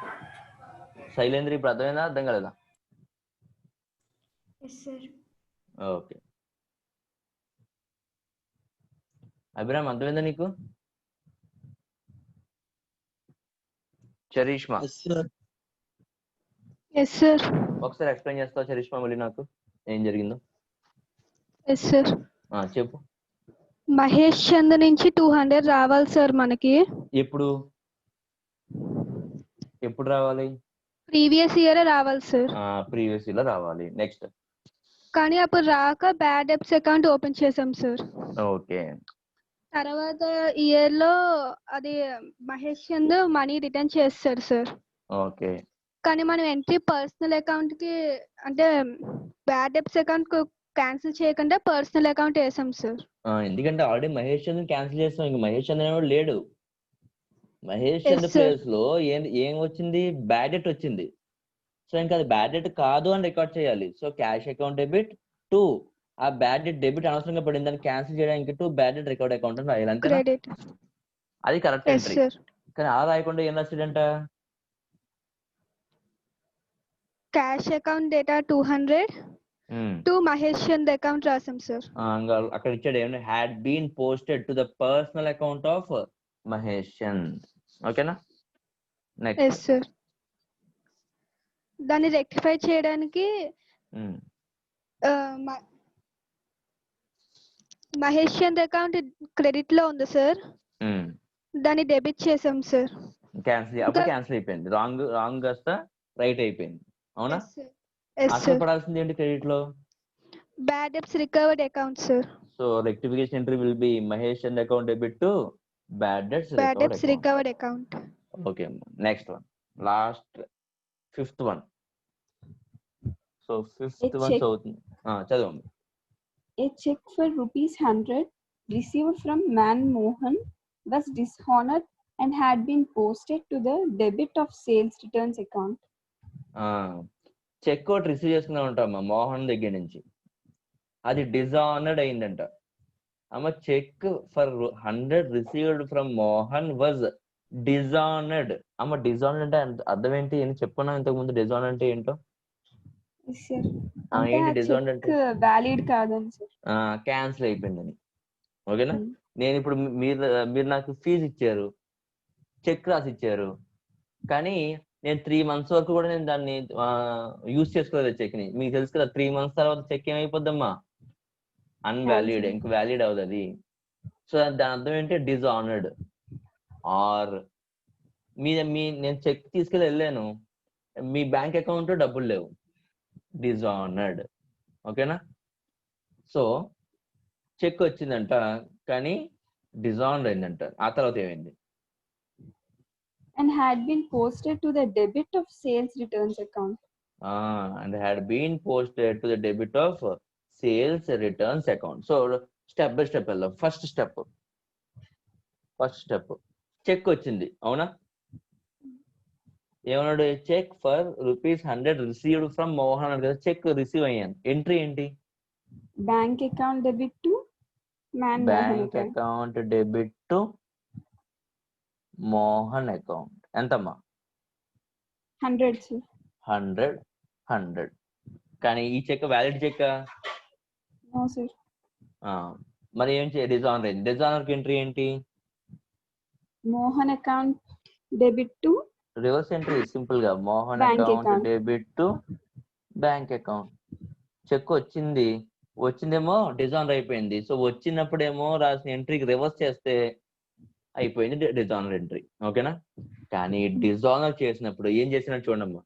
శైలేంద్ర ఇప్పుడు అర్థమైందా? అర్థం కలదా? Yes sir. ఓకే. అభిరామ్ అర్థమైందా నీకు? Charishma yes sir. ఒకసారి ఎక్స్ప్లెయిన్ చేస్తావా చరిష్మా మళ్ళీ నాకు ఏం జరిగిందో? Yes sir. చెప్పు. మహేష్ చంద్ నుంచి 200 రావాలి సార్ మనకి. ఎప్పుడు రావాలి? ప్రీవియస్ ఇయర్ రావాలి సార్. ప్రీవియస్ ఇయర్ రావాలి. నెక్స్ట్ కానీ అప్పుడు రాక బ్యాడ్ డెబ్ట్స్ అకౌంట్ ఓపెన్ చేసాం సార్. ఓకే. తర్వాత ఇయర్ లో అది మహేష్ చంద్ మనీ రిటర్న్ చేస్తారు సార్. ఓకే. కానీ మనం ఎంట్రీ పర్సనల్ అకౌంట్ కి అంటే బ్యాడ్ డెబ్ట్స్ అకౌంట్ క్యాన్సిల్ చేయకుండా పర్సనల్ అకౌంట్ వేసాం సార్. ఎందుకంటే ఆల్రెడీ మహేష్ చంద్ర క్యాన్సిల్ చేస్తాం. ఇంక మహేష్ చంద్ర అనేవాడు లేడు. మహేష్ చంద్ర Yes, sir. ప్లేస్ లో ఏం వచ్చింది? బ్యాడ్ డెట్ వచ్చింది. సో ఇంకా అది బ్యాడ్ డెట్ కాదు అని రికార్డ్ చేయాలి. So cash account debit to ఆ బ్యాడ్ డెట్ డెబిట్ అనవసరంగా పడింది, దాన్ని క్యాన్సిల్ చేయడానికి to bad debt record account అని రాయాలి. అంతేనా? క్రెడిట్. అది కరెక్ట్ ఎస్ ఎంట్రీ. సార్. కానీ అలా రాయకుండా ఏం రాశాడంట? క్యాష్ అకౌంట్ డేటా 200 టు మహేష్ చంద్ అకౌంట్ రాసాం సార్. అక్కడ ఇచ్చాడు ఏమన్నా had been posted to the personal account of Mahesh Chand. ఓకేనా? Yes next sir. దాన్ని రెక్టిఫై చేయడానికి మహేష్ చంద్ అకౌంట్ క్రెడిట్ లో ఉంది సార్. దాన్ని డెబిట్ చేసాం సార్. క్యాన్సిల్ అయిపోయింది. రాంగ్ కాస్త రైట్ అయిపోయింది. అవునా? ఎస్ అసలు సార్. పడాల్సింది ఏంటి క్రెడిట్ లో? Bad debts recovered account sir. So rectification entry will be Mahesh Chand account debit to bad debts bad debts recovered account. Okay. Next one, last fifth one. So fifth one చదువుతుంది, చదవండి. A check for ₹100 received from Manmohan was dishonored and had been posted to the debit of sales returns account. Cheque ఒకటి receive చేసుకున్నా ఉంటామా మోహన్ దగ్గర నుంచి, అది dishonoured అయిందంట. అమ్మ cheque for 100 received from Mohan was dishonoured. అమ్మ డిజానర్డ్ అంటే అర్థం ఏంటి అని చెప్పుకున్నాం ఇంతకు ముందు. డిజానర్డ్ అంటే ఏంటో? Yes, sir. అంటే ఏంటి ఆ డిజానర్డ్ చెక్ అంటే? వ్యాలిడ్ కాదని సార్. క్యాన్సిల్ అయిపోయిందని. ఓకేనా? నేను ఇప్పుడు మీరు నాకు ఫీజు ఇచ్చారు, చెక్ రాసి ఇచ్చారు, కానీ నేను 3 months వరకు కూడా నేను దాన్ని యూజ్ చేసుకోలేదు చెక్ ని. మీకు తెలుసు కదా 3 months తర్వాత చెక్ ఏమైపోద్దమ్మా? అన్వాలిడ్, ఇంక వ్యాలిడ్ అవుతుంది అది. సో దాని అర్థం ఏంటి? డిజానర్డ్. ఆర్ నేను చెక్ తీసుకెళ్ళి వెళ్ళాను, మీ బ్యాంక్ అకౌంట్ డబ్బులు లేవు, డిజానర్డ్. ఓకేనా? సో చెక్ వచ్చిందంట కానీ డిజానర్డ్ అయిందంట. ఆ తర్వాత ఏమైంది? And had been posted to the debit of sales returns account. And had been posted to the debit of sales returns account. So step by step వెళ్దాం. ఫస్ట్ స్టెప్ చెక్ వచ్చింది. అవునా? ఏమన్నాడు? Cheque for ₹100 received from Mohan అన్నాడు కదా. Cheque receive అయ్యాను. Entry ఏంటి? Bank account debit to Manmohan bank account. Account debit to Mohan account. ఎంతమ్మా? 100 sir. 100. కానీ ఈ cheque valid cheque? No sir. మరి ఏం డిజానర్ అయింది. డిజానర్ కి ఎంట్రీ ఏంటి? Mohan account debit to reverse entry. Simple గా Mohan Bank account account. Debit to bank account. Cheque వచ్చిందేమో డిజానర్ అయిపోయింది. సో వచ్చినప్పుడేమో రాసిన ఎంట్రీకి రివర్స్ చేస్తే అయిపోయింది డిజానర్ ఎంట్రీ. ఓకేనా? కానీ డిజానర్ చేసినప్పుడు ఏం చేసినట్టు చూడమ్మా.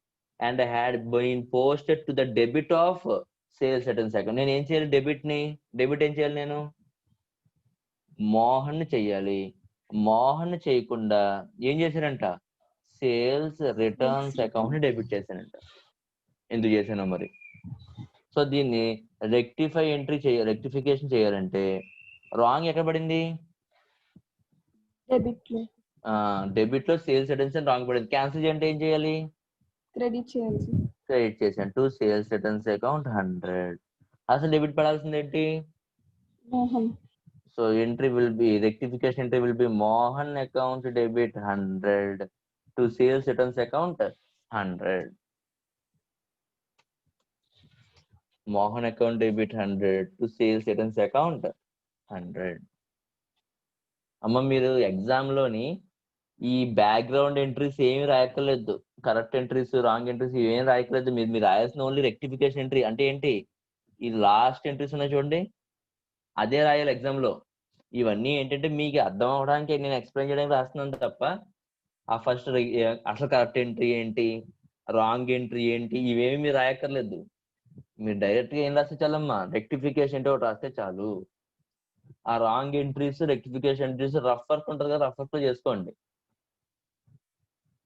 And had been posted to the debit of sales returns account. నేను ఏం చేయాలి? డెబిట్ ఏం చేయాలి? నేను మోహన్ చెయ్యాలి. మోహన్ చేయకుండా ఏం చేశానంట? సేల్స్ రిటర్న్స్ అకౌంట్ ని డెబిట్ చేశానంట. ఎందుకు చేశాను మరి? సో దీన్ని రెక్టిఫికేషన్ చేయాలంటే రాంగ్ ఎక్కడ పడింది? debit లో. డెబిట్ లో సేల్స్ రిటర్న్స్ రాంగ్ పడింది. క్యాన్సిల్ చేయంటే ఏం చేయాలి? క్రెడిట్ చేయాలి సార్. క్రెడిట్ చేసాను టు సేల్స్ రిటర్న్స్ అకౌంట్ 100. అసలు డెబిట్ పడాల్సింది ఏంటి? Mohan. So entry will B rectification entry will B Mohan account debit 100 to sales returns account 100. Mohan account debit 100 to sales returns account 100. అమ్మ మీరు ఎగ్జామ్ లోని ఈ బ్యాక్గ్రౌండ్ ఎంట్రీస్ ఏమి రాయక్కర్లేదు, correct entries wrong entries ఏం రాయక్కర్లేదు. మీరు రాయాల్సిన only rectification entry. అంటే ఏంటి? ఈ లాస్ట్ ఎంట్రీస్ ఉన్నాయి చూడండి, అదే రాయాలి ఎగ్జామ్ లో. ఇవన్నీ ఏంటంటే మీకు అర్థం అవడానికి నేను ఎక్స్ప్లెయిన్ చేయడానికి రాస్తున్నాను తప్ప ఆ ఫస్ట్ అసలు కరెక్ట్ ఎంట్రీ ఏంటి, రాంగ్ ఎంట్రీ ఏంటి, ఇవేమి మీరు రాయక్కర్లేదు. మీరు డైరెక్ట్ గా ఏం రాస్తే చాలమ్మా, రెక్టిఫికేషన్ అంటే ఒకటి రాస్తే చాలు. ఆ wrong entries rectification entries rough work ఉంటుంది కదా, రఫ్ వర్క్ లో చేసుకోండి.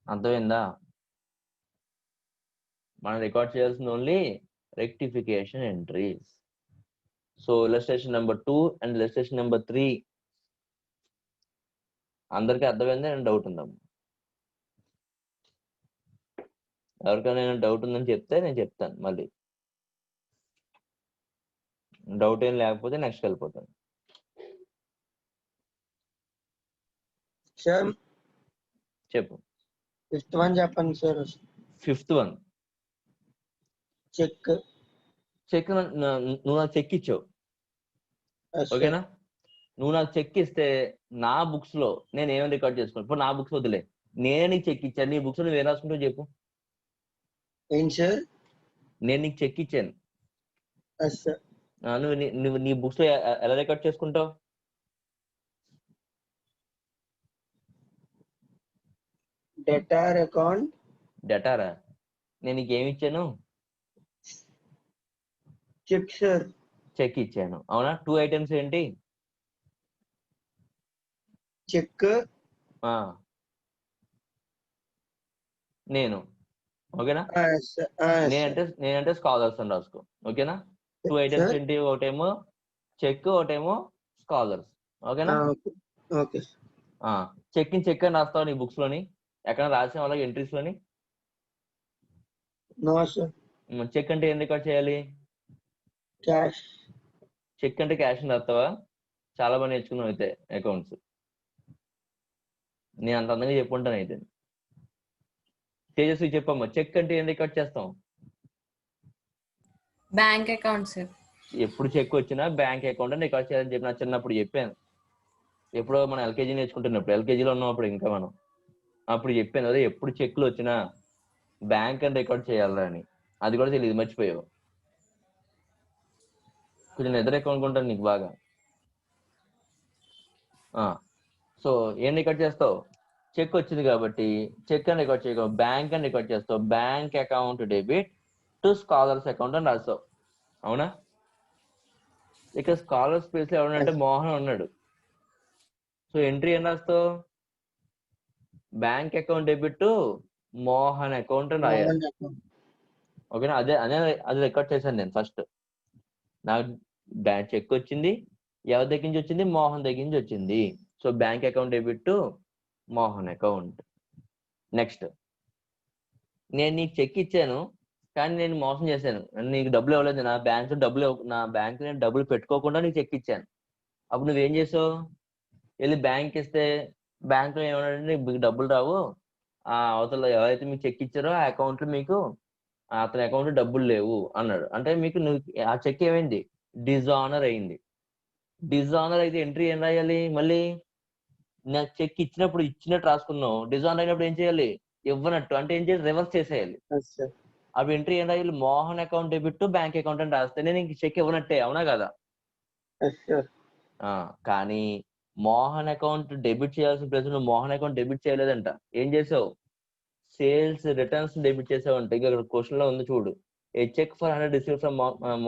అర్థమైందా? మనం రికార్డ్ చేయాల్సింది only rectification entries. So illustration number 2 and illustration number 3 అందరికీ అర్థమైందా? నేను డౌట్ ఉందమ్మా. ఎవరికైనా డౌట్ ఉందని చెప్తే నేను చెప్తాను మళ్ళీ. డౌట్ ఏం లేకపోతే నెక్స్ట్ వెళ్ళిపోతాను. సార్ చెప్పు. 5th వన్ చెప్పండి sir. 5th one check. Check నువ్వు నాకు చెక్ ఇచ్చావు, ఓకేనా? నువ్వు నాకు చెక్ ఇస్తే నా బుక్స్ లో నేను ఏమైనా రికార్డ్ చేసుకోను. ఇప్పుడు నా బుక్స్ వదిలే, నేనే నీకు చెక్ ఇచ్చాను. నీ బుక్స్ నువ్వు ఏం రాసుకుంటావు చెప్పు. ఏంటి సార్? నేను నీకు చెక్ ఇచ్చాను, నువ్వు నీ బుక్స్ లో ఎలా రికార్డ్ చేసుకుంటావు? Debtor account. డెటారా? నేను నీకు ఏమి ఇచ్చాను? Check sir. చెక్ ఇచ్చాను, అవునా? 2 ఐటమ్స్ ఏంటి? చెక్ నేను, ఓకేనా? నేనంటే స్కాలర్స్ అని రాసుకో, ఓకేనా? 2 ఐటమ్స్ ఏంటి? ఒకటేమో చెక్, ఒకటేమో స్కాలర్స్, ఓకేనా? ఓకే. చెక్ ఇన్ చెక్ అని రాస్తావు నీ బుక్స్ లోని? ఎక్కడ రాసిన వాళ్ళకి ఎంట్రీస్ లోని? No sir. చెక్ అంటే ఏం రికార్డ్ చేయాలి? క్యాష్. చెక్ అంటే క్యాష్ అని రాస్తావా? చాలా బాగా నేర్చుకున్నావు అయితే అకౌంట్స్. నేను అంత అందంగా చెప్పుకుంటాను అయితే. తేజస్వి చెప్పమ్మా, చెక్ అంటే ఏం రికార్డ్ చేస్తాం? Bank account sir. ఎప్పుడు చెక్ వచ్చినా బ్యాంక్ అకౌంట్ అని రికార్డ్ చేయాలని చెప్పి నా చిన్నప్పుడు చెప్పాను. ఎప్పుడో మనం ఎల్కేజీ నేర్చుకుంటున్నప్పుడు, ఎల్కేజీలో ఉన్నప్పుడు ఇంకా మనం అప్పుడు చెప్పాను అదే, ఎప్పుడు చెక్లు వచ్చినా బ్యాంక్ అని రికార్డ్ చేయాలని. అది కూడా తెలియదు, మర్చిపోయావు. కొంచెం నిద్ర ఎక్కువ అనుకుంటాను నీకు బాగా. సో ఏం రికార్డ్ చేస్తావు? చెక్ వచ్చింది కాబట్టి చెక్ అని రికార్డ్ చేయకు, బ్యాంక్ అని రికార్డ్ చేస్తావు. Bank account debit to scholars account అని రాస్తావు, అవునా? ఇక్కడ స్కాలర్స్ ప్లేస్ లో ఎవడంటే మోహన్ ఉన్నాడు. సో ఎంట్రీ ఏం రాస్తావు? Bank account debit to Mohan account అని రాయాలి, ఓకేనా? అది రికార్డ్ చేశాను నేను ఫస్ట్. నాకు బ్యాంక్ చెక్ వచ్చింది, ఎవరి దగ్గర నుంచి వచ్చింది? మోహన్ దగ్గర నుంచి వచ్చింది. So bank account debit to Mohan account. Next, నేను నీకు చెక్ ఇచ్చాను కానీ నేను మోసం చేశాను, నీకు డబ్బులు ఇవ్వలేదు. నా బ్యాంక్ నేను డబ్బులు పెట్టుకోకుండా నీకు చెక్ ఇచ్చాను. అప్పుడు నువ్వేం చేసావు? వెళ్ళి బ్యాంక్ ఇస్తే బ్యాంక్ లో ఏమన్నాడంటే మీకు డబ్బులు రావు, అవతల ఎవరైతే మీకు చెక్ ఇచ్చారో ఆ అకౌంట్ లో మీకు అతని అకౌంట్ లో డబ్బులు లేవు అన్నాడు. అంటే మీకు ఆ చెక్ ఏమైంది? డిజానర్ అయింది. డిజానర్ అయితే ఎంట్రీ ఏం రాయాలి? మళ్ళీ నాకు చెక్ ఇచ్చినప్పుడు ఇచ్చినట్టు రాసుకున్నావు, డిజానర్ అయినప్పుడు ఏం చేయాలి? ఇవ్వనట్టు, అంటే ఏం చేయాలి? రివర్స్ చేసేయాలి. అప్పుడు ఎంట్రీ ఏం రాయాలి? Mohan account debit to bank account అని రాస్తే నేను ఇంక చెక్ ఇవ్వనట్టే, అవునా కదా? కానీ మోహన్ అకౌంట్ డెబిట్ చేయాల్సిన ప్లేస్ నువ్వు మోహన్ అకౌంట్ డెబిట్ చేయలేదంట. ఏం చేసావు? సేల్స్ రిటర్న్స్ డెబిట్ చేసావంట. ఇక్కడ క్వశ్చన్ లో ఉంది చూడు, a cheque for 100 received from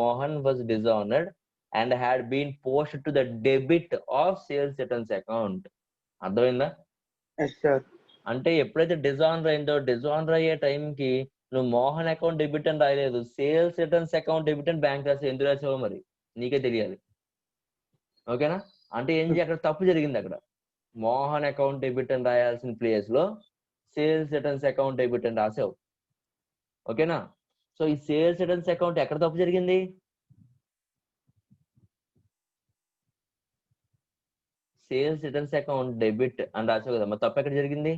Mohan was dishonoured and had been posted to the debit of sales returns account. అర్థమైందా? అంటే ఎప్పుడైతే డిజానర్ అయిందో, డిజానర్ అయ్యే టైంకి నువ్వు మోహన్ అకౌంట్ డెబిట్ అని రాయలేదు, సేల్స్ రిటర్న్స్ అకౌంట్ డెబిట్ అని బ్యాంక్ రాసి ఎందుకు రాసావో మరి నీకే తెలియాలి, ఓకేనా? అంటే ఏంటి? అక్కడ తప్పు జరిగింది. అక్కడ మోహన్ అకౌంట్ డెబిట్ అని రాయాల్సిన ప్లేస్ లో సేల్స్ రిటర్న్స్ అకౌంట్ డెబిట్ అని రాసావు. ఓకేనా? సో ఈ సేల్స్ రిటర్న్స్ అకౌంట్ ఎక్కడ తప్పు జరిగింది? సేల్స్ రిటర్న్స్ అకౌంట్ డెబిట్ అని రాసావు కదా, మరి తప్పు ఎక్కడ జరిగింది?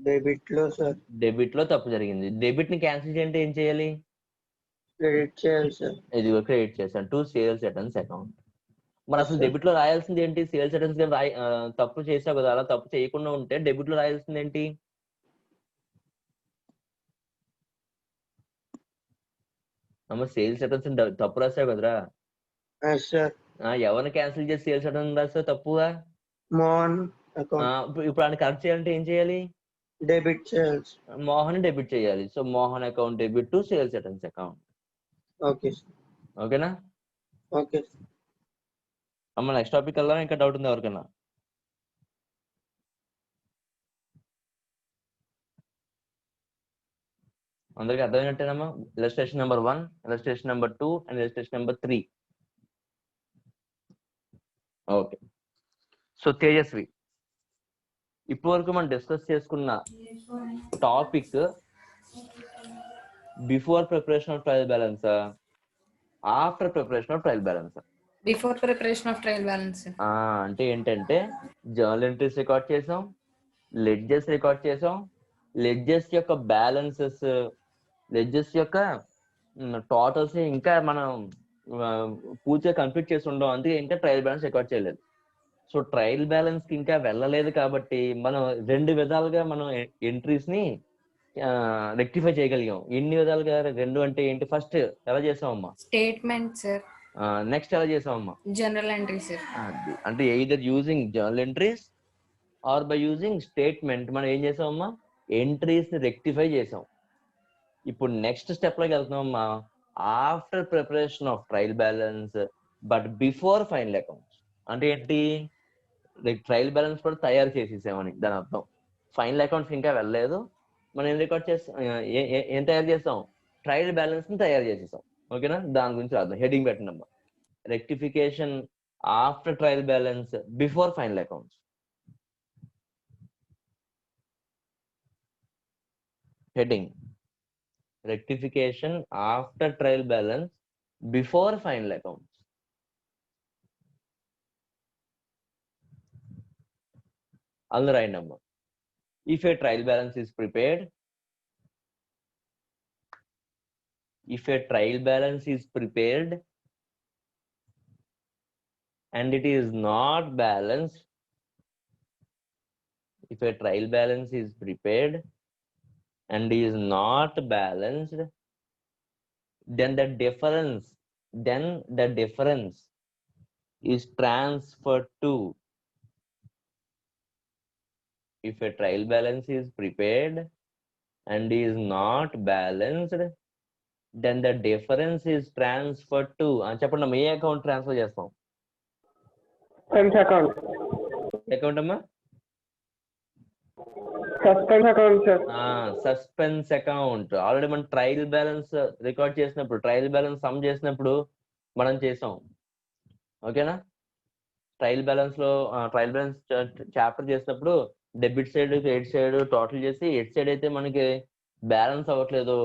డెబిట్ లో సార్. డెబిట్ లో తప్పు జరిగింది. డెబిట్ ని క్యాన్సిల్ చేయాలంటే ఏం చేయాలి? క్రెడిట్ చేయాలి సార్. ఇదిగో క్రెడిట్ చేశాను టు సేల్స్ రిటర్న్స్ అకౌంట్. మరి అసలు Yes, sir. డెబిట్ లో రాయాల్సింది ఏంటి? సేల్స్ రిటర్న్స్ తప్పు చేసావు కదా, అలా తప్పు చేయకుండా ఉంటే డెబిట్ లో రాయాల్సింది ఏంటి? అమ్మ సేల్స్ రిటర్న్స్ తప్పు రాసావు కదరా. Yes, sir. ఎవరిని క్యాన్సిల్ చేసి సేల్స్ రిటర్న్ రాసావు తప్పుగా? మోహన్ అకౌంట్ ఇప్పుడు ఆయన కరెక్ట్ చేయాలంటే ఏం చేయాలి? డెబిట్ చేయాలి. మోహన్ డెబిట్ చేయాలి. So Mohan account debit to sales returns account. Okay sir. ఓకేనా? ఓకే. అమ్మ నెక్స్ట్ టాపిక్ వెళ్దాం. ఇంకా డౌట్ ఉంది ఎవరికైనా? అందరికి అర్థమైనట్టేనమ్మా? Illustration number 1, illustration number 2 and illustration number 3. Okay. So Tejaswi, ఇప్పటి వరకు మనం డిస్కస్ చేసుకున్న topic before preparation of trial balance, after preparation of trial balance. Before preparation of trial balance అంటే ఏంటంటే జర్నల్ ఎంట్రీస్ రికార్డ్ చేసాం, లెడ్జెస్ రికార్డ్ చేసాం, ledges యొక్క balances, ledges యొక్క టోటల్స్ ఇంకా మనం పూర్తిగా కంప్లీట్ చేసి ఉండం. అందుకే ఇంకా ట్రయల్ బ్యాలెన్స్ రికార్డ్ చేయలేదు. సో ట్రయల్ బ్యాలెన్స్ కి ఇంకా వెళ్ళలేదు కాబట్టి మనం 2 విధాలుగా మనం ఎంట్రీస్ ని రెక్టిఫై చేయగలిగాం. ఎన్ని విధాలుగా? 2 అంటే ఏంటి? ఫస్ట్ ఎలా చేసామమ్మా? Statement sir. నెక్స్ట్ ఎలా చేసామమ్మా? Journal entry sir. అంటే either using journal entries or by using statement మనం ఏం చేసామమ్మా? ఎంట్రీస్ ని రెక్టిఫై చేసాం. ఇప్పుడు నెక్స్ట్ స్టెప్ లోకి వెళ్తున్నామమ్మా. After preparation of trial balance but before final accounts. అంటే ఏంటి? ట్రయల్ బ్యాలెన్స్ కూడా తయారు చేసేసామని దాని అర్థం. ఫైనల్ అకౌంట్స్ ఇంకా వెళ్ళలేదు. మనం ఏం రికార్డ్ చేస్తాం? ఏం తయారు చేస్తాం? ట్రయల్ బ్యాలెన్స్ ని తయారు చేసేసాం. ఓకేనా? దాని గురించి అర్థం. హెడింగ్ పెట్టండి. Rectification after trial balance before final accounts. Heading rectification after trial balance before final accounts. I'll write number. If a trial balance is prepared, and it is not balanced, if a trial balance is prepared and is not balanced, then the difference is transferred to. If a trial balance is prepared and is not balanced, then the difference is transferred to. చెప్పండి అమ్మా, ఏ account transfer చేస్తాం? Account అమ్మా? Suspense account. Already మనం trial balance record చేసినప్పుడు, trial balance some చేసినప్పుడు మనం చేసాం. ఓకేనా? ట్రయల్ బ్యాలెన్స్ చాప్టర్ చేసినప్పుడు debit side, credit side total చేసి ఎడ్ సైడ్ అయితే మనకి బ్యాలెన్స్ అవ్వట్లేదు,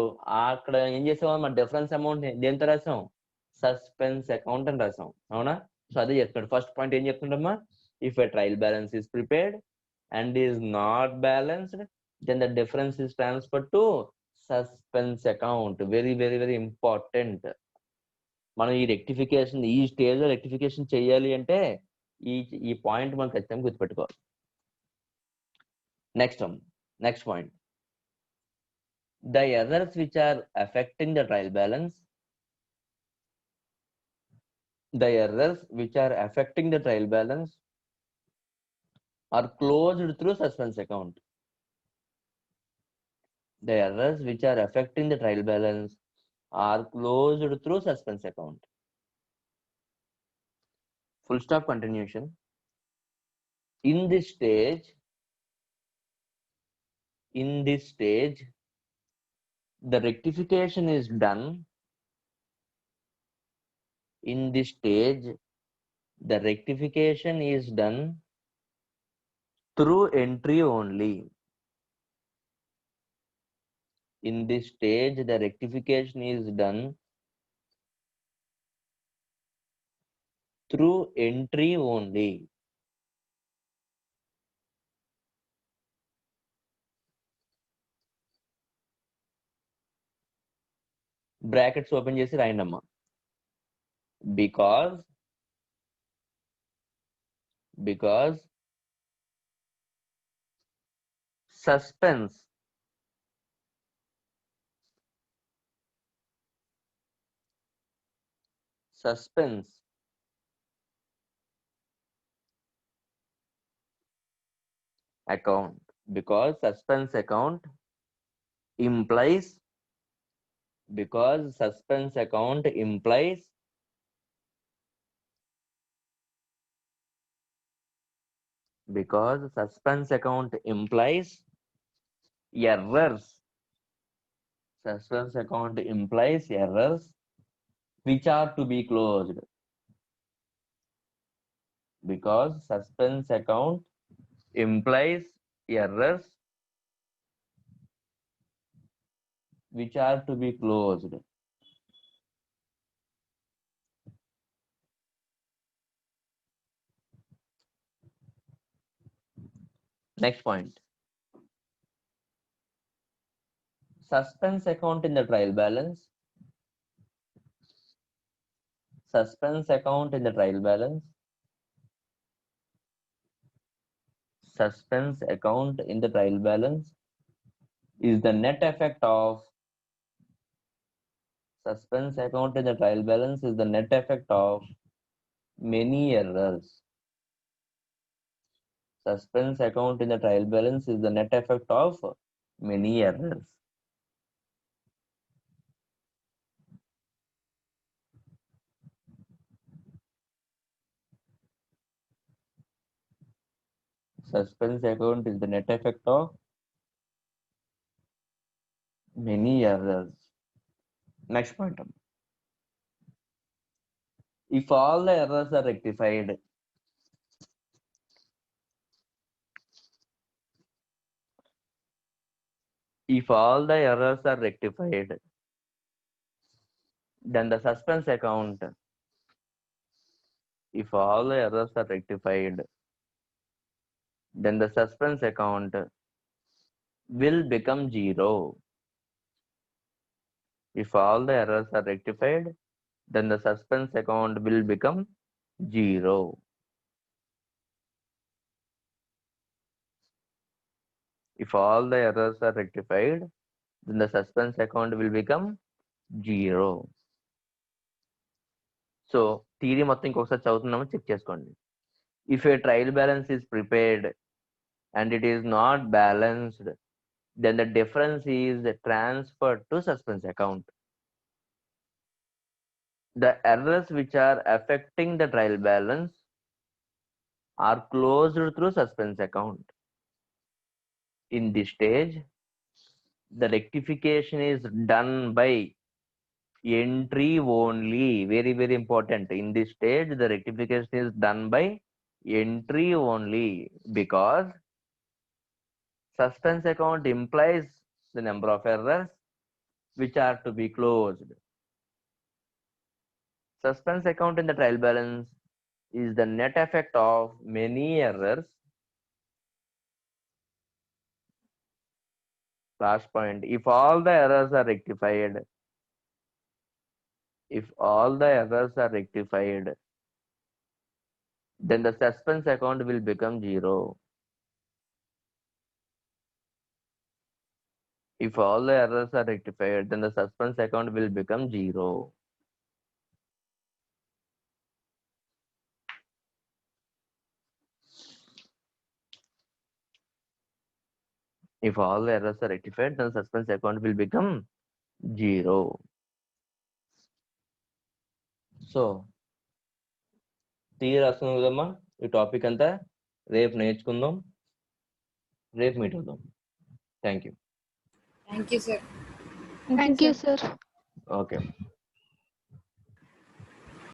అక్కడ ఏం చేసాం? మన డిఫరెన్స్ అమౌంట్ దేంతో రాసాం? సస్పెన్స్ అకౌంట్ అని రాసాం. అవునా? సో అదే చెప్తున్నాడు. ఫస్ట్ పాయింట్ ఏం చెప్తుండమ్మా? If a trial balance is prepared and is not balanced, then the difference is transferred to suspense account. Very very very important. మనం ఈ రెక్టిఫికేషన్, ఈ స్టేజ్ లో రెక్టిఫికేషన్ చేయాలి అంటే ఈ పాయింట్ మనం ఖచ్చితంగా గుర్తుపెట్టుకోవాలి. Next point, the errors which are affecting the trial balance are closed through suspense account. The errors which are affecting the trial balance are closed through suspense account. Full stop, continuation. In this stage, the rectification is done. In this stage, the rectification is done through entry only. In this stage, the rectification is done through entry only. Brackets open చేసి రాయండి అమ్మా. Because suspense account, because suspense account implies errors. Suspense account implies errors which are to be closed. Because suspense account implies errors which are to be closed. Next point. Suspense account in the trial balance. Suspense account in the trial balance. Suspense account in the trial balance is the net effect of suspense account in the trial balance is the net effect of many errors. Suspense account in the trial balance is the net effect of many errors. Suspense account is the net effect of many errors. Next point. If all the errors are rectified, then the suspense account will become zero. If all the errors are rectified, then the suspense account will become zero. If all the errors are rectified, then the suspense account will become zero. So, theory మొత్తం ఇంకొకసారి చదువుతున్నామో check చేసుకోండి. If a trial balance is prepared and it is not balanced, then the difference is transferred to suspense account. The errors which are affecting the trial balance are closed through suspense account. In this stage, the rectification is done by entry only. Very, very important. In this stage, the rectification is done by entry only, because suspense account implies the number of errors which are to be closed. Suspense account in the trial balance is the net effect of many errors. Last point. If all the errors are rectified, then the suspense account will become zero. If all the errors are rectified, then the suspense account will become zero. If all the errors are rectified, then the suspense account will become zero. So, తీరు రాస్తున్నాం కదమ్మా, ఈ topic అంతా రేపు నేర్చుకుందాం, రేపు meet అవుదాం. Thank you. Thank you, sir. Thank you, sir. Okay.